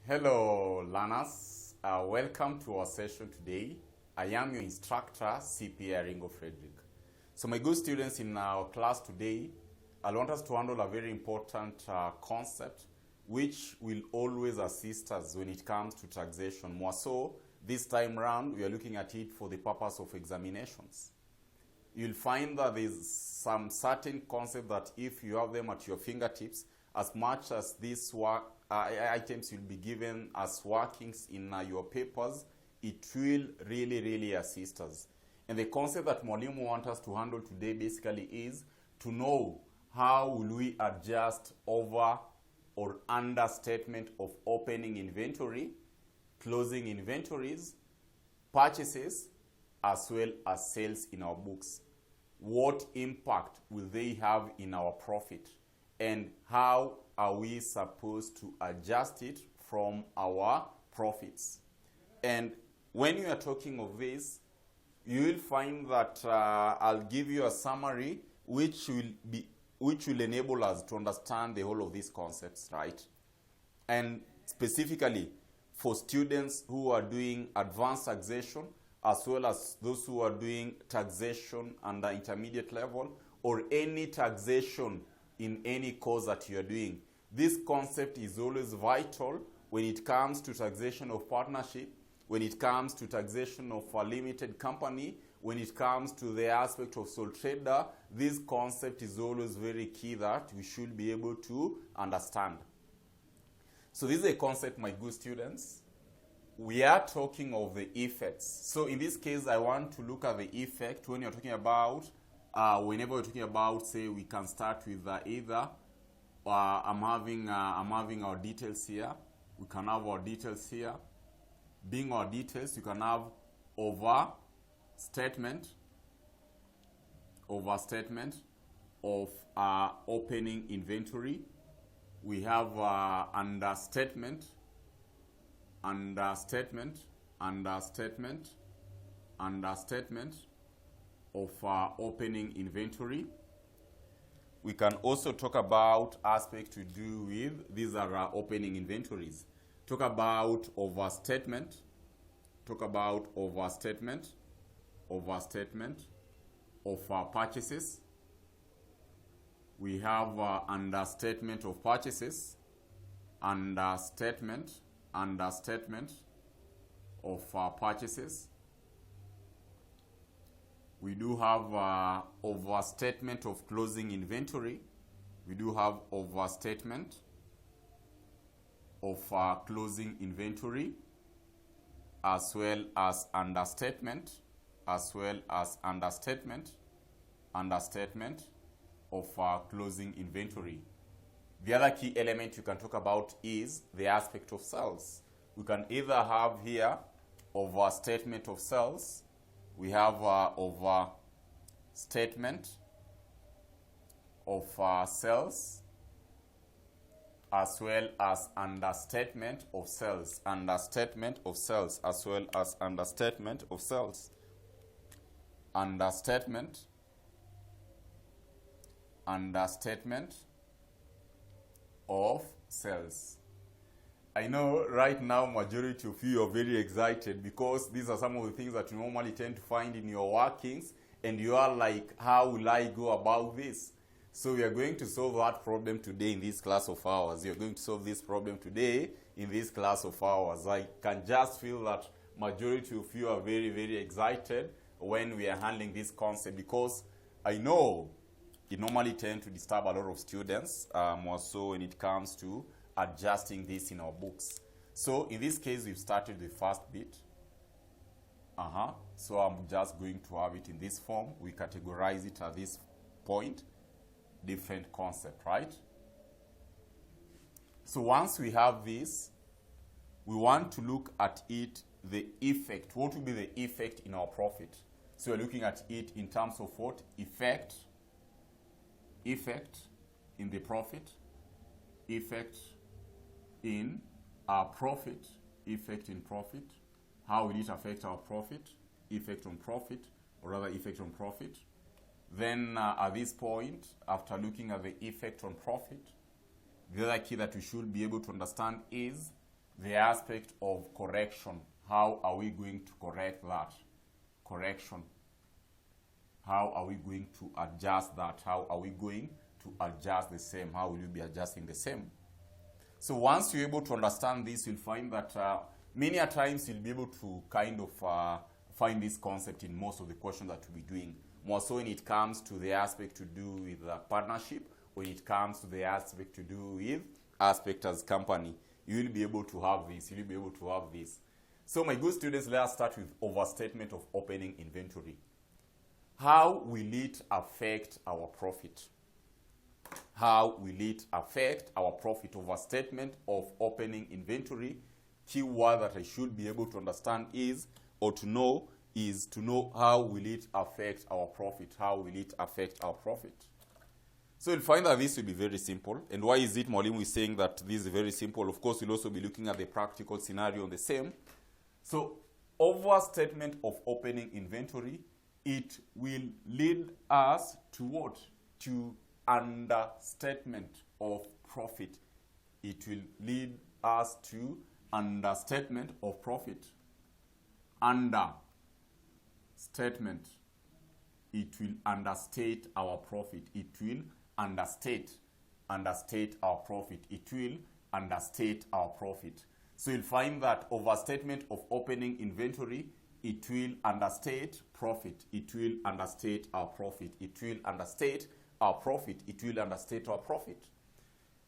Hello learners, welcome to our session today. I am your instructor, CPA Ringo Frederick. So my good students, in our class today, I want us to handle a very important concept which will always assist us when it comes to taxation. More so, this time around, we are looking at it for the purpose of examinations. You'll find that there's some certain concept that if you have them at your fingertips, as much as these items will be given as workings in your papers, it will really assist us. And the concept that Mwalimu wants us to handle today basically is to know how will we adjust over or understatement of opening inventory, closing inventories, purchases, as well as sales in our books. What impact will they have in our profit? And how are we supposed to adjust it from our profits? And when you are talking of this, you will find that I'll give you a summary which will enable us to understand the whole of these concepts, right? And specifically for students who are doing advanced taxation, as well as those who are doing taxation under intermediate level, or any taxation in any course that you are doing. This concept is always vital when it comes to taxation of partnership, when it comes to taxation of a limited company, when it comes to the aspect of sole trader. This concept is always very key that we should be able to understand. So this is a concept, my good students. We are talking of the effects. So in this case, I want to look at the effect when you're talking about whenever we're talking about, say, we can start with either I'm having our details here. We can have our details here. Being our details, you can have overstatement of opening inventory. We have understatement of opening inventory. We can also talk about aspects to do with, these are opening inventories. Talk about overstatement of purchases. We have understatement of purchases, understatement of purchases. We do have overstatement of closing inventory. We do have overstatement of closing inventory, as well as understatement of closing inventory. The other key element you can talk about is the aspect of sales. We can either have here overstatement of sales. We have overstatement of sales, as well as understatement of sales, as well as understatement of sales, understatement of sales. I know right now majority of you are very excited because these are some of the things that you normally tend to find in your workings, and you are like, how will I go about this? So we are going to solve that problem today in this class of ours. You're going to solve this problem today in this class of ours. I can just feel that majority of you are very excited when we are handling this concept, because I know it normally tends to disturb a lot of students, more so when it comes to adjusting this in our books. So in this case, we've started the first bit. So I'm just going to have it in this form. We categorize it at this point, different concept, right? So once we have this, we want to look at it, the effect. What will be the effect in our profit? So we're looking at it in terms of what? Effect in the profit, effect in our profit, effect in profit. How will it affect our profit? Effect on profit, or rather effect on profit. Then at this point, after looking at the effect on profit, the other key that we should be able to understand is the aspect of correction. How are we going to correct that? Correction. How are we going to adjust that? How are we going to adjust the same? How will you be adjusting the same? So once you're able to understand this, you'll find that many a times you'll be able to kind of find this concept in most of the questions that we'll be doing. More so when it comes to the aspect to do with partnership, when it comes to the aspect to do with aspect as company. You will be able to have this. You will be able to have this. So my good students, let us start with overstatement of opening inventory. How will it affect our profit? How will it affect our profit? Overstatement of opening inventory. Key word that I should be able to understand is, or to know, is to know how will it affect our profit. How will it affect our profit? So you'll find that this will be very simple. And why is it Mwalimu is saying that this is very simple? Of course, we'll also be looking at the practical scenario on the same. So overstatement of opening inventory, it will lead us to what? To understatement of profit. It will lead us to understatement of profit. Understatement. It will understate our profit. It will understate our profit. It will understate our profit. So you'll find that overstatement of opening inventory, it will understate profit. It will understate our profit. It will understate our profit. It will understate our profit.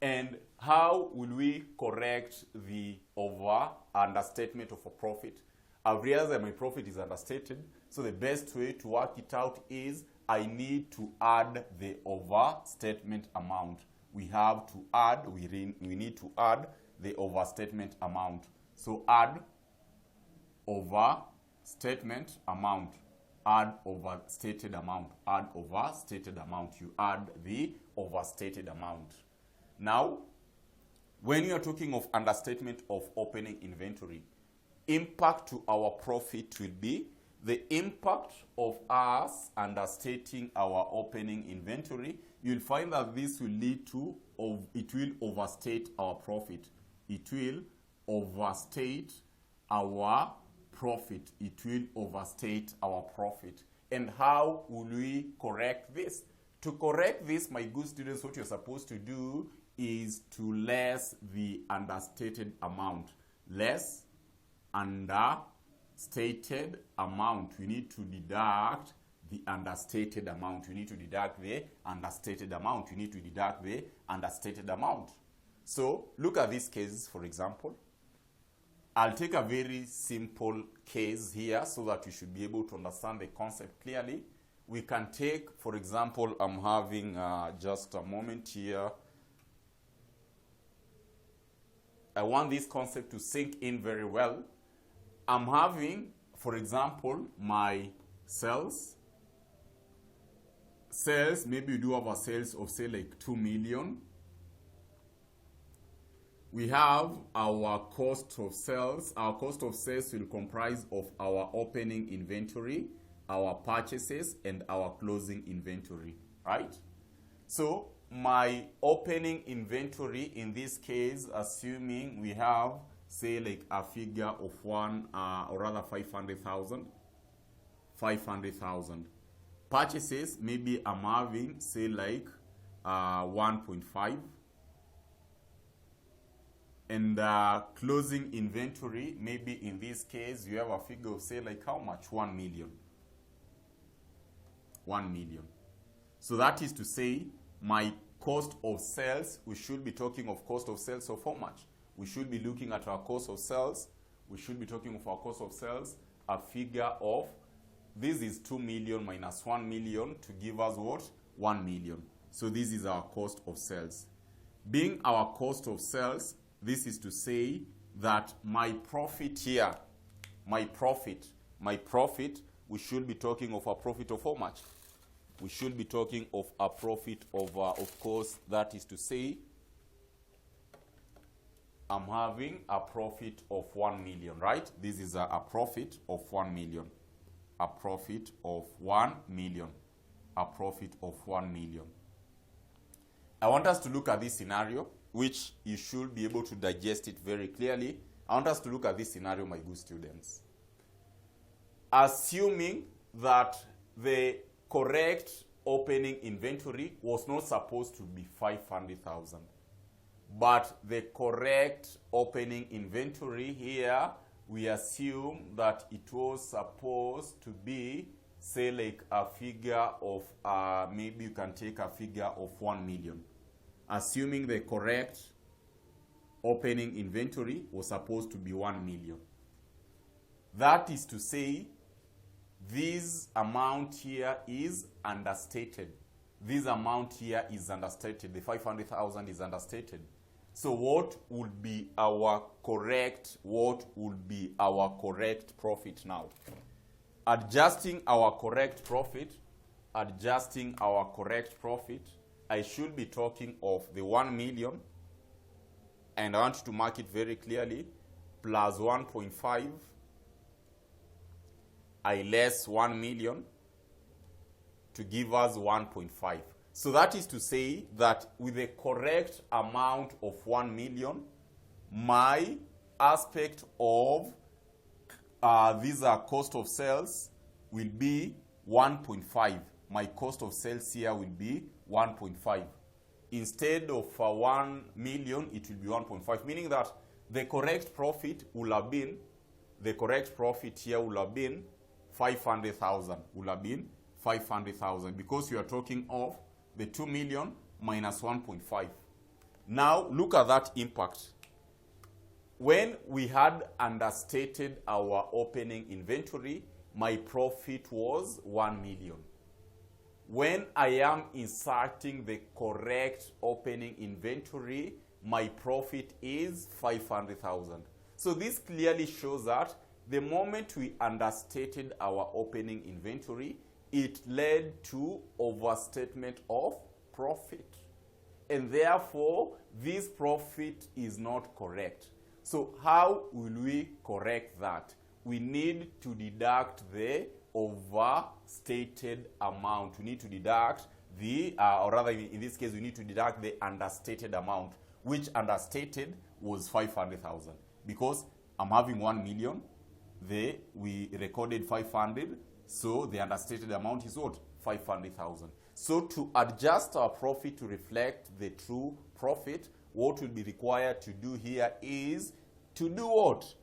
And how will we correct the understatement of a profit? I've realized that my profit is understated, so the best way to work it out is I need to add the overstatement amount. We have to add, we need to add the overstatement amount. So add overstatement amount. Add overstated amount. Add overstated amount. You add the overstated amount. Now, when you are talking of understatement of opening inventory, impact to our profit will be the impact of us understating our opening inventory. You'll find that this will lead to, it will overstate our profit. It will overstate our profit. It will overstate our profit. And how will we correct this? To correct this, my good students, what you're supposed to do is to less the understated amount. Less understated amount. We need to deduct the understated amount. We need to deduct the understated amount. We need to deduct the understated amount. So look at this case, for example. I'll take a very simple case here so that you should be able to understand the concept clearly. We can take, for example, I'm having just a moment here. I want this concept to sink in very well. I'm having, for example, my sales. Sales, maybe we do have a sales of say like 2 million. We have our cost of sales. Our cost of sales will comprise of our opening inventory, our purchases, and our closing inventory, right? So my opening inventory in this case, assuming we have say like a figure of 500,000. Purchases, maybe I'm having say like 1.5. And closing inventory, maybe in this case, you have a figure of say like how much? 1 million. 1 million. So that is to say, my cost of sales, we should be talking of cost of sales of how much? We should be looking at our cost of sales. We should be talking of our cost of sales, a figure of, this is 2 million minus 1 million to give us what? 1 million. So this is our cost of sales. Being our cost of sales, this is to say that my profit here, my profit, we should be talking of a profit of how much? We should be talking of a profit of course, that is to say, I'm having a profit of 1 million, right? This is a profit of 1 million. A profit of 1 million. A profit of 1 million. I want us to look at this scenario, which you should be able to digest it very clearly. I want us to look at this scenario, my good students. Assuming that the correct opening inventory was not supposed to be 500,000, but the correct opening inventory here, we assume that it was supposed to be, say, like a figure of, maybe you can take a figure of 1 million. Assuming the correct opening inventory was supposed to be 1 million. That is to say, this amount here is understated. This amount here is understated. The 500,000 is understated. So what would be our correct profit now? Adjusting our correct profit, I should be talking of the 1 million, and I want to mark it very clearly, plus 1.5, I less 1 million to give us 1.5. So that is to say that with the correct amount of 1 million, my aspect of these are cost of sales will be 1.5. My cost of sales here will be 1.5. Instead of 1 million, it will be 1.5, meaning that the correct profit will have been, the correct profit here will have been 500,000, because you are talking of the 2 million minus 1.5. Now look at that impact. When we had understated our opening inventory, my profit was 1 million. When I am inserting the correct opening inventory, my profit is 500,000. So this clearly shows that the moment we understated our opening inventory, it led to overstatement of profit. And therefore, this profit is not correct. So how will we correct that? We need to deduct the overstated amount. We need to deduct the, or rather in this case, we need to deduct the understated amount, which understated was 500,000. Because I'm having 1 million, we recorded 500, so the understated amount is what? 500,000. So to adjust our profit to reflect the true profit, what will be required to do here is to do what?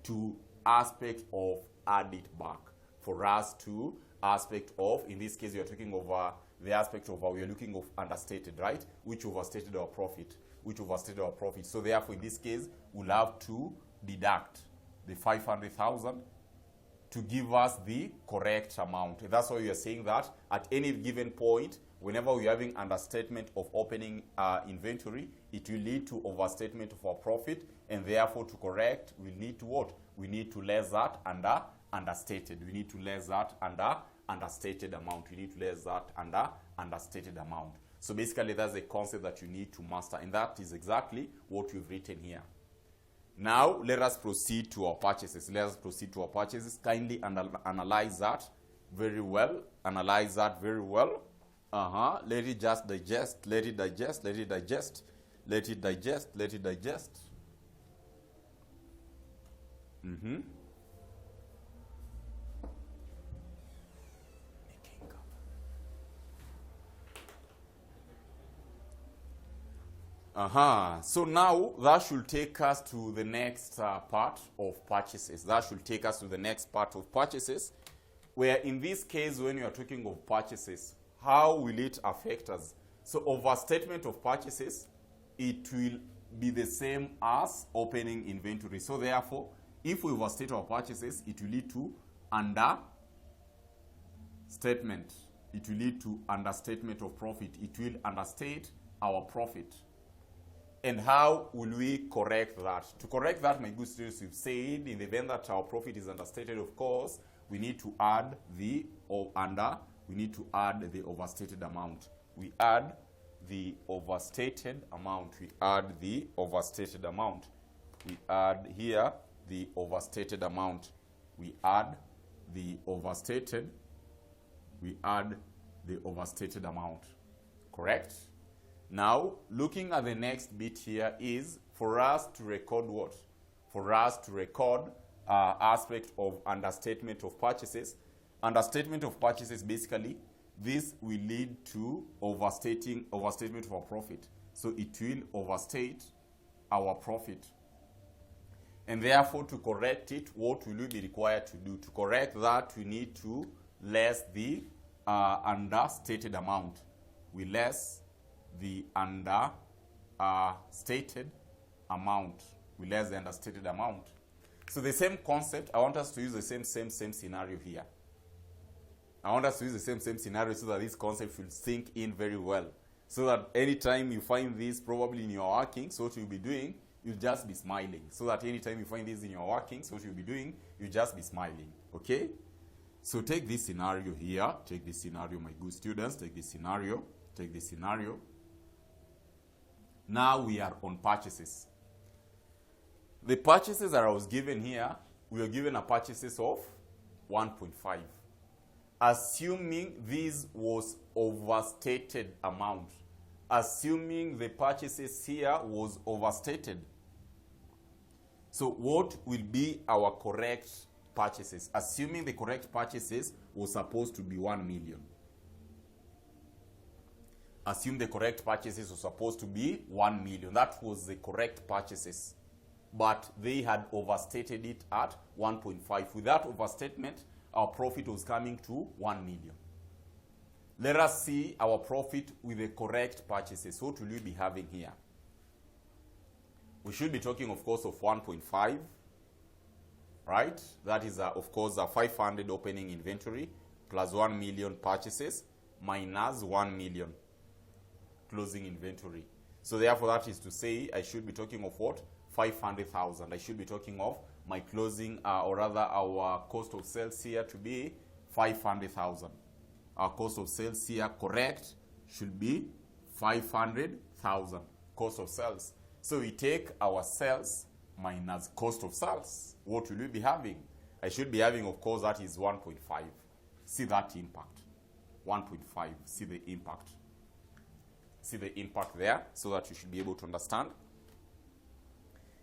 To aspect of add it back. For us to aspect of, in this case we are talking over the aspect of, we are looking of understated, right? Which overstated our profit. So therefore in this case we'll have to deduct the 500,000 to give us the correct amount. That's why we are saying that at any given point, whenever we're having understatement of opening inventory, it will lead to overstatement of our profit, and therefore to correct, we need to what? We need to less that under understated. We need to less that under understated amount. We need to less that under understated amount. So basically that's the concept that you need to master, and that is exactly what we've written here. Now let us proceed to our purchases. Kindly analyze that very well. Let it just digest. Let it digest. So now that should take us to the next part of purchases. Where in this case, when you are talking of purchases, how will it affect us? So overstatement of purchases, it will be the same as opening inventory. So therefore, if we overstate our purchases, it will lead to understatement. It will lead to understatement of profit. It will understate our profit. And how will we correct that? To correct that, my good students, we've said in the event that our profit is understated, of course, we need to add the overstated amount. We add the overstated amount. We add here the overstated amount. We add the overstated amount. Correct? Now, looking at the next bit here is for us to record what? for us to record aspect of understatement of purchases. Understatement of purchases, basically, this will lead to overstatement of our profit. So it will overstate our profit. And therefore, to correct it, what will we be required to do? To correct that, we need to less the understated amount. We less the understated amount. We less the understated amount. So the same concept, I want us to use the same scenario here. I want us to use the same scenario so that this concept will sink in very well. So that anytime you find this probably in your workings, what you'll be doing, you'll just be smiling. So that anytime you find this in your workings, what you'll be doing, you'll just be smiling. Okay? So take this scenario here. Take this scenario, my good students. Take this scenario. Take this scenario. Now we are on purchases. The purchases that I was given here, we were given a purchases of 1.5. Assuming this was overstated amount. Assuming the purchases here was overstated. So what will be our correct purchases? Assuming the correct purchases was supposed to be 1 million. Assume the correct purchases were supposed to be 1 million. That was the correct purchases. But they had overstated it at 1.5. With that overstatement, our profit was coming to 1 million. Let us see our profit with the correct purchases. What will we be having here? We should be talking, of course, of 1.5, right? That is, of course, a 500 opening inventory plus 1 million purchases minus 1 million closing inventory. So therefore, that is to say, I should be talking of what? 500,000. I should be talking of my closing, or rather our cost of sales here to be 500,000. Our cost of sales here, correct, should be 500,000 cost of sales. So we take our sales minus cost of sales. What will we be having? I should be having, of course, that is 1.5. See that impact. 1.5. See the impact. See the impact there so that you should be able to understand.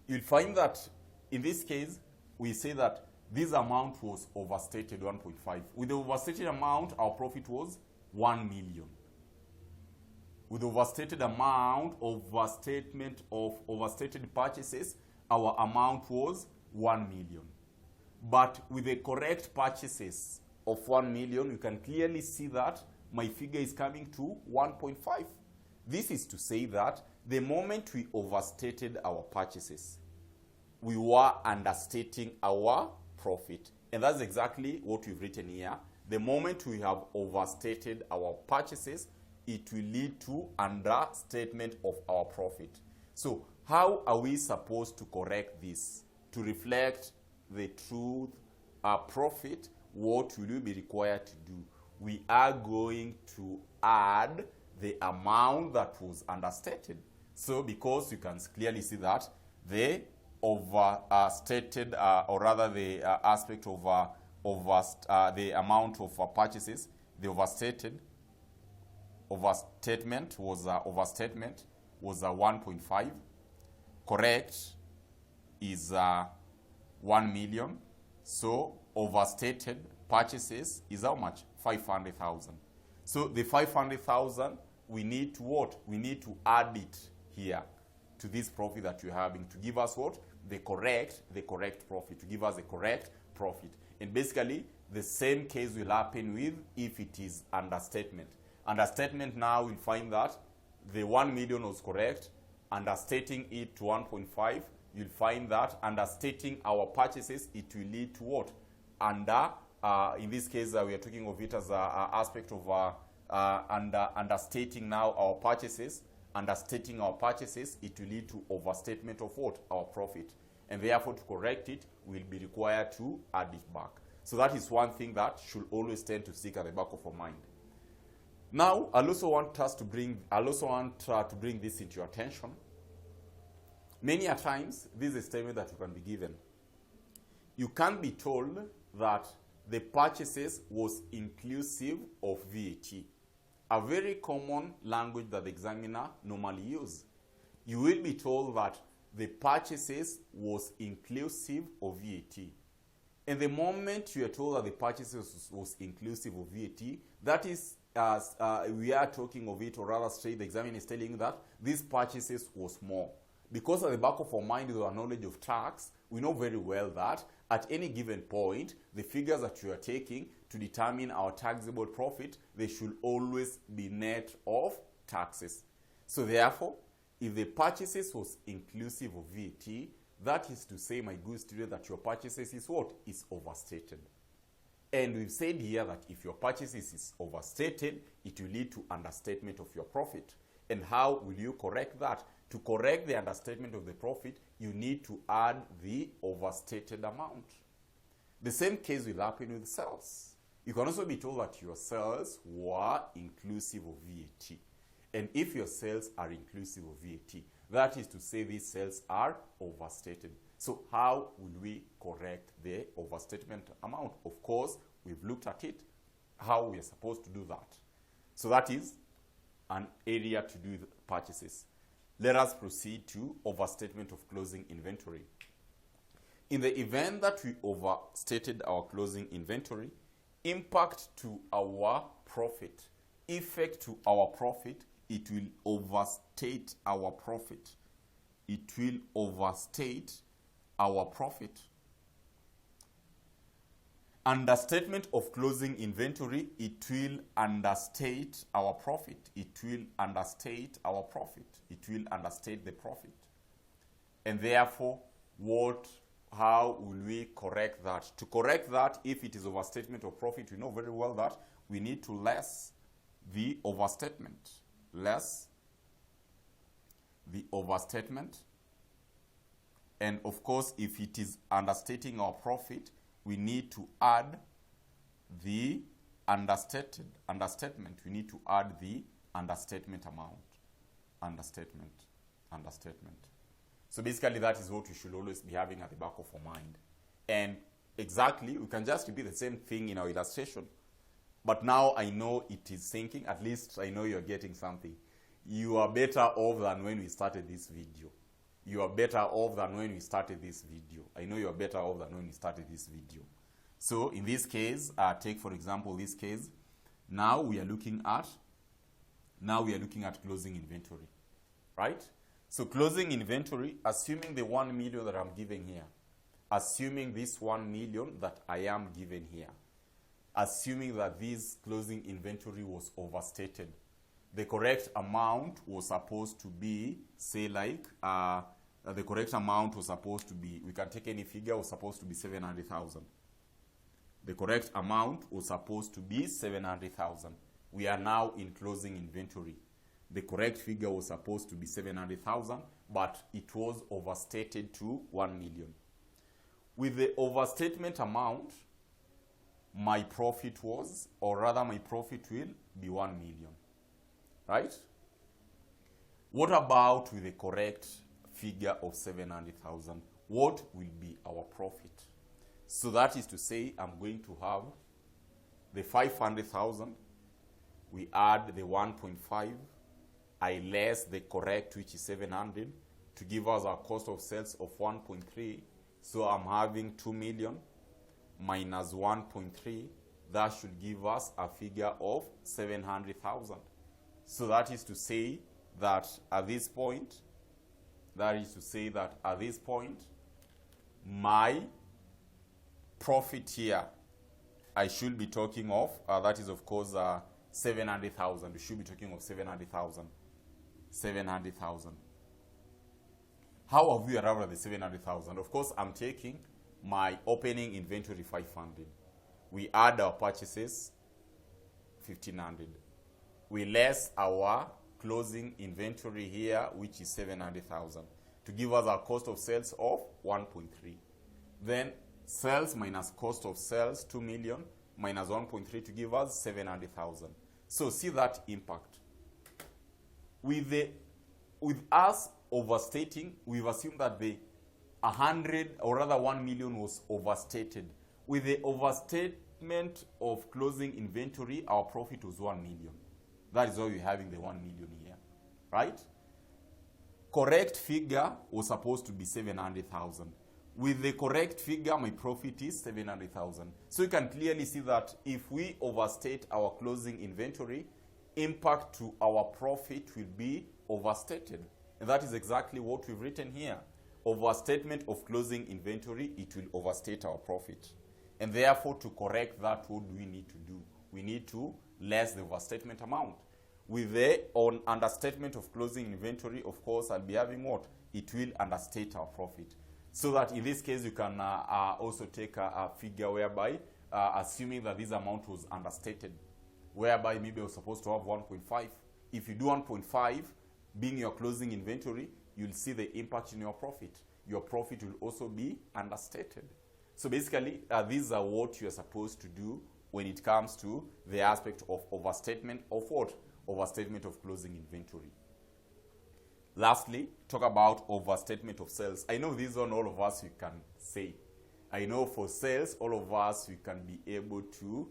You'll find that in this case, we say that this amount was overstated, 1.5. With the overstated amount, our profit was 1 million. With the overstated amount, overstatement of overstated purchases, our amount was 1 million. But with the correct purchases of 1 million, you can clearly see that my figure is coming to 1.5. This is to say that the moment we overstated our purchases, we were understating our profit. And that's exactly what we've written here. The moment we have overstated our purchases, it will lead to understatement of our profit. So how are we supposed to correct this? To reflect the truth profit, what will we be required to do? We are going to add the amount that was understated. So because you can clearly see that the overstated, or rather the aspect of the amount of purchases, the overstatement was 1.5. Correct is 1 million. So overstated purchases is how much? 500,000. So the 500,000, we need to what? We need to add it here to this profit that you're having to give us what? The correct profit, to give us the correct profit. And basically, the same case will happen with if it is understatement. Understatement now, we'll find that the 1 million was correct. Understating it to 1.5, you'll find that understating our purchases, it will lead to what? In this case, we are talking of it as an aspect of understating now our purchases. Understating our purchases, it will lead to overstatement of what? Our profit. And therefore, to correct it, we'll be required to add it back. So that is one thing that should always tend to stick at the back of our mind. Now, I also want to bring this into your attention. Many a times, this is a statement that you can be given. You can be told that the purchases was inclusive of VAT. A very common language that the examiner normally uses. You will be told that the purchases was inclusive of VAT. And the moment you are told that the purchases was inclusive of VAT, that is, we are talking of it, or rather straight, the examiner is telling you that these purchases was more. Because at the back of our mind is our knowledge of tax, we know very well that at any given point, the figures that you are taking to determine our taxable profit, they should always be net of taxes. So therefore, if the purchases was inclusive of VAT, that is to say, my good student, that your purchases is what? Is overstated. And we've said here that if your purchases is overstated, it will lead to understatement of your profit. And how will you correct that? To correct the understatement of the profit, you need to add the overstated amount. The same case will happen with sales. You can also be told that your sales were inclusive of VAT. And if your sales are inclusive of VAT, that is to say these sales are overstated. So how will we correct the overstatement amount? Of course, we've looked at it, how we are supposed to do that. So that is an area to do with purchases. Let us proceed to overstatement of closing inventory. In the event that we overstated our closing inventory, impact to our profit, effect to our profit, it will overstate our profit. It will overstate our profit. Understatement of closing inventory, it will understate our profit. It will understate our profit. It will understate the profit. And therefore, how will we correct that? To correct that, if it is overstatement of profit, we know very well that we need to less the overstatement. Less the overstatement. And of course, if it is understating our profit, we need to add the understatement. We need to add the understatement amount. Understatement. So basically, that is what we should always be having at the back of our mind. And exactly, we can just repeat the same thing in our illustration. But now I know it is sinking. At least I know you're getting something. You are better off than when we started this video. You are better off than when we started this video. I know you are better off than when we started this video. So in this case, take for example this case. Now we are looking at closing inventory, right? So closing inventory, assuming the 1 million that I'm giving here, assuming this 1 million that I am given here, assuming that this closing inventory was overstated, the correct amount was supposed to be, say like, the correct amount was supposed to be, we can take any figure, was supposed to be 700,000. The correct amount was supposed to be 700,000. We are now in closing inventory. The correct figure was supposed to be 700,000, but it was overstated to 1 million. With the overstatement amount, my profit was, or rather my profit will be 1 million. Right? What about with the correct figure of 700,000? What will be our profit? So that is to say, I'm going to have the 500,000. We add the 1.5. I less the correct, which is 700, to give us our cost of sales of 1.3. So I'm having 2 million minus 1.3. That should give us a figure of 700,000. So that is to say that at this point, my profit here, I should be talking of, that is of course 700,000. We should be talking of 700,000. 700,000. How have we arrived at the 700,000? Of course, I'm taking my opening inventory 500. We add our purchases 1,500. We less our closing inventory here, which is 700,000, to give us our cost of sales of 1.3. Then sales minus cost of sales, 2 million, minus 1.3 to give us 700,000. So see that impact. With us overstating, we've assumed that the 100, or rather 1 million was overstated. With the overstatement of closing inventory, our profit was 1 million. That is why we're having the 1 million here, right? correct figure was supposed to be 700,000. With the correct figure, my profit is 700,000. So you can clearly see that if we overstate our closing inventory, impact to our profit will be overstated. And that is exactly what we've written here. Overstatement of closing inventory, it will overstate our profit. And therefore, to correct that, what do we need to do? We need to less the overstatement amount. With the understatement of closing inventory, of course, I'll be having what? It will understate our profit. So that in this case, you can also take a figure whereby, assuming that this amount was understated, whereby maybe I was supposed to have 1.5. If you do 1.5, being your closing inventory, you'll see the impact in your profit. Your profit will also be understated. So basically, these are what you're supposed to do when it comes to the aspect of overstatement of what? Overstatement of closing inventory. Lastly, talk about overstatement of sales. I know this one all of us we can say. I know for sales, all of us we can be able to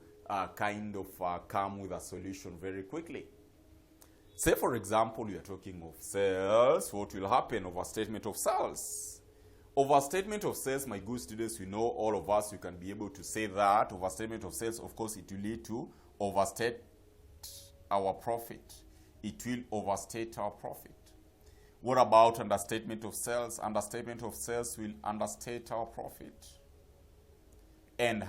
come with a solution very quickly. Say for example, we are talking of sales. What will happen? Overstatement of sales. Overstatement of sales, my good students, we know all of us, you can be able to say that. Overstatement of sales, of course, it will lead to overstate our profit. It will overstate our profit. What about understatement of sales? Understatement of sales will understate our profit. And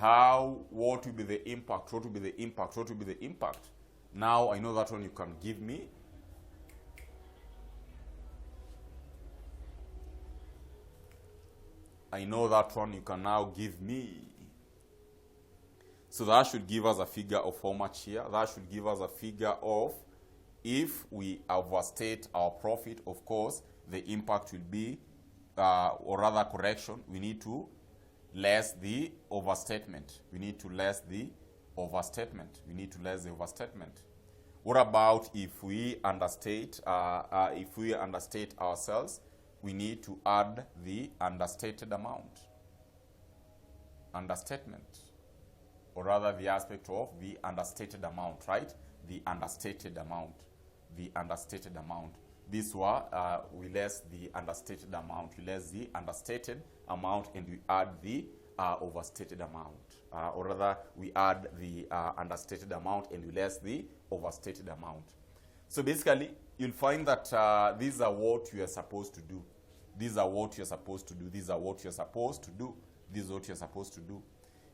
what will be the impact? What will be the impact? What will be the impact? Now, I know that one you can give me. I know that one you can now give me. So that should give us a figure of how much here. That should give us a figure of, if we overstate our profit, of course, the impact will be, or rather correction, we need to less the overstatement. We need to less the overstatement. We need to less the overstatement. What about if we understate, ourselves? We need to add the understated amount. Understatement. Or rather the aspect of the understated amount, right? The understated amount. The understated amount. This one, we less the understated amount. We less the understated amount and we add the overstated amount. Or rather, we add the understated amount and we less the overstated amount. So basically, you'll find that these are what you are supposed to do. These are what you're supposed to do. These are what you're supposed to do. This is what you're supposed to do.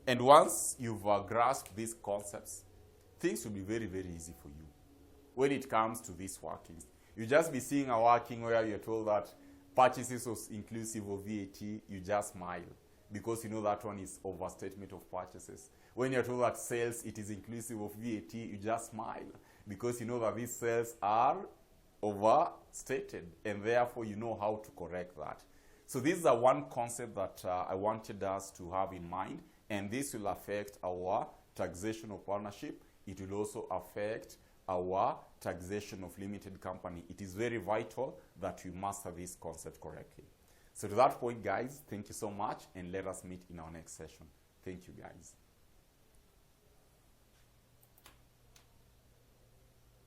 And once you've grasped these concepts, things will be very, very easy for you. When it comes to these workings, you just be seeing a working where you're told that purchases was inclusive of VAT, you just smile. Because you know that one is overstatement of purchases. When you're told that sales, it is inclusive of VAT, you just smile. Because you know that these sales are overstated. And therefore, you know how to correct that. So this is one concept that I wanted us to have in mind. And this will affect our taxation of ownership. It will also affect our taxation of limited company. It is very vital that we master this concept correctly. So to that point, guys, thank you so much, and let us meet in our next session. Thank you, guys.